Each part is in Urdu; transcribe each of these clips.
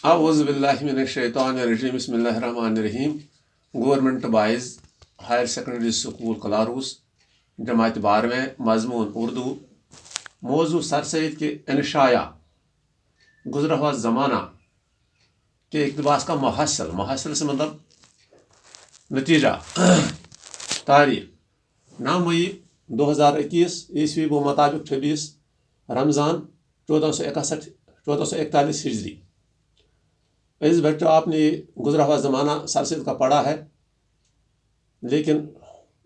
اعوذ باللہ من الشیطان الرجیم بسم اللہ الرحمن الرحیم government boys higher secondary school کلاروس جماعت 12 مضمون اردو موضوع سر سید کے انشاء گزرا ہوا زمانہ کے اقتباس کا محصل سے مطلب نتیجہ تاریخ 9 مئی 2021 عیسوی کو مطابق 26 رمضان 1441 ہجری۔ عزیز بچوں، آپ نے گزرا ہوا زمانہ سر سید کا پڑھا ہے، لیکن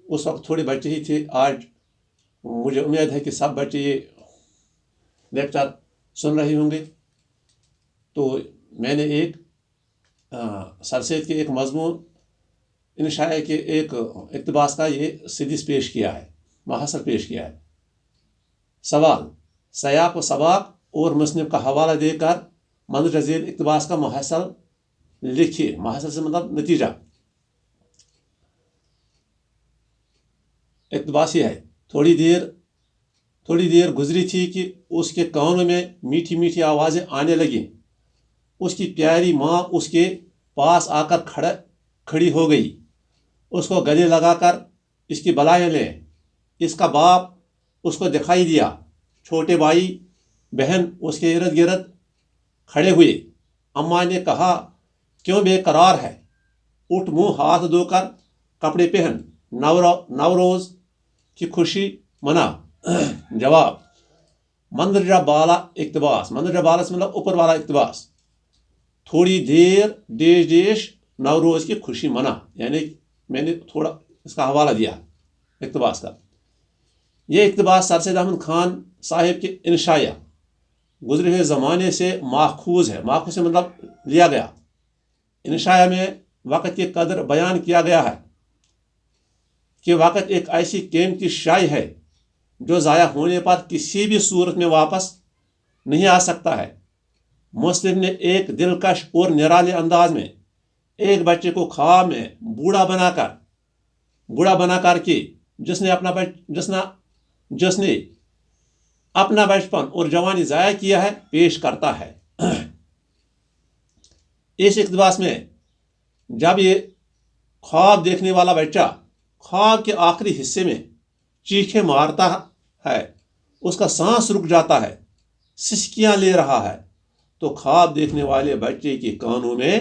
اس وقت تھوڑے بچے ہی تھے۔ آج مجھے امید ہے کہ سب بچے یہ لیکچر سن رہے ہوں گے۔ تو میں نے ایک سر سید کے ایک مضمون انشاء کے ایک اقتباس کا یہ سدیس پیش کیا ہے، محصل پیش کیا ہے۔ سوال: سیاق و سباق اور مصنف کا حوالہ دے کر مندرجہ ذیل اقتباس کا محصل لکھیے۔ محصل سے مطلب نتیجہ۔ اقتباس یہ ہے: تھوڑی دیر گزری تھی کہ اس کے کانوں میں میٹھی میٹھی آوازیں آنے لگیں۔ اس کی پیاری ماں اس کے پاس آ کر کھڑی ہو گئی، اس کو گلے لگا کر اس کی بلائیں لیں۔ اس کا باپ اس کو دکھائی دیا، چھوٹے بھائی بہن اس کے ارد گرد کھڑے ہوئے۔ اماں نے کہا، کیوں بے قرار ہے؟ اٹھ، منہ ہاتھ دھو کر کپڑے پہن، نوروز کی خوشی منا۔ جواب: مندرجہ بالا اقتباس۔ مندرجہ بالا سے مطلب اوپر والا اقتباس۔ تھوڑی دیر ڈیش نوروز کی خوشی منا، یعنی میں نے تھوڑا اس کا حوالہ دیا اقتباس کا۔ یہ اقتباس سر سید احمد خان صاحب کے انشائیہ گزرے ہوئے زمانے سے ماخوذ ہے۔ ماخوذ سے مطلب لیا گیا۔ انشائیہ میں وقت کی قدر بیان کیا گیا ہے کہ وقت ایک ایسی قیمتی شے ہے جو ضائع ہونے پر کسی بھی صورت میں واپس نہیں آ سکتا ہے۔ مسلم نے ایک دلکش اور نرالے انداز میں ایک بچے کو خواب میں بوڑھا بنا کر کے جس نے اپنا بچپن اور جوانی ضائع کیا ہے پیش کرتا ہے۔ اس اقتباس میں جب یہ خواب دیکھنے والا بچہ خواب کے آخری حصے میں چیخیں مارتا ہے، اس کا سانس رک جاتا ہے، سسکیاں لے رہا ہے، تو خواب دیکھنے والے بچے کے کانوں میں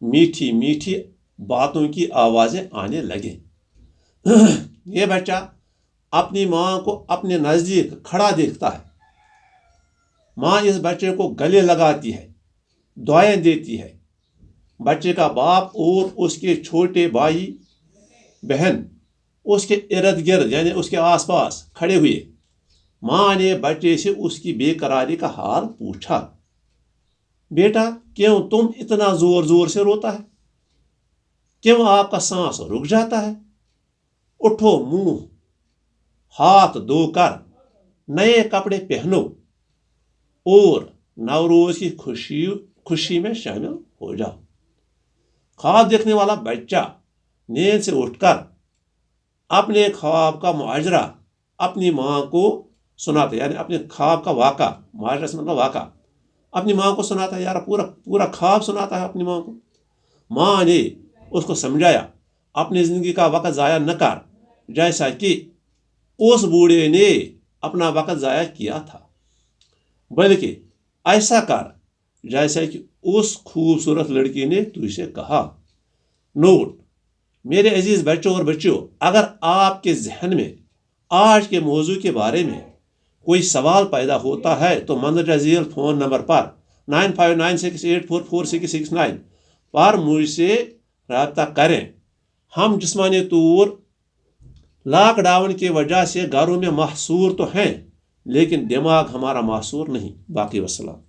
میٹھی میٹھی باتوں کی آوازیں آنے لگیں۔ یہ بچہ اپنی ماں کو اپنے نزدیک کھڑا دیکھتا ہے۔ ماں اس بچے کو گلے لگاتی ہے، دعائیں دیتی ہے۔ بچے کا باپ اور اس کے چھوٹے بھائی بہن اس کے ارد گرد یعنی اس کے آس پاس کھڑے ہوئے۔ ماں نے بچے سے اس کی بے قراری کا حال پوچھا۔ بیٹا، کیوں تم اتنا زور سے روتا ہے؟ کیوں آپ کا سانس رک جاتا ہے؟ اٹھو، منہ ہاتھ دھو کر نئے کپڑے پہنو اور نوروز کی خوشی میں شامل ہو جاؤ۔ خواب دیکھنے والا بچہ نیند سے اٹھ کر اپنے خواب کا ماجرا اپنی ماں کو سناتا ہے، یعنی اپنے خواب کا واقعہ، ماجرا سے مطلب واقعہ، اپنی ماں کو سناتا ہے، یار پورا خواب سناتا ہے اپنی ماں کو۔ ماں نے اس کو سمجھایا، اپنی زندگی کا وقت ضائع نہ کر جیسا کہ اس بوڑھے نے اپنا وقت ضائع کیا تھا، بلکہ ایسا کر جیسا کہ اس خوبصورت لڑکی نے تجھ سے کہا۔ نوٹ: میرے عزیز بچوں اور بچیوں، اگر آپ کے ذہن میں آج کے موضوع کے بارے میں کوئی سوال پیدا ہوتا ہے تو مندرجہ ذیل فون نمبر پر 9596844669 پر مجھ سے رابطہ کریں۔ ہم جسمانی طور لاک ڈاؤن کی وجہ سے گھروں میں محصور تو ہیں، لیکن دماغ ہمارا محصور نہیں۔ باقی وسلام۔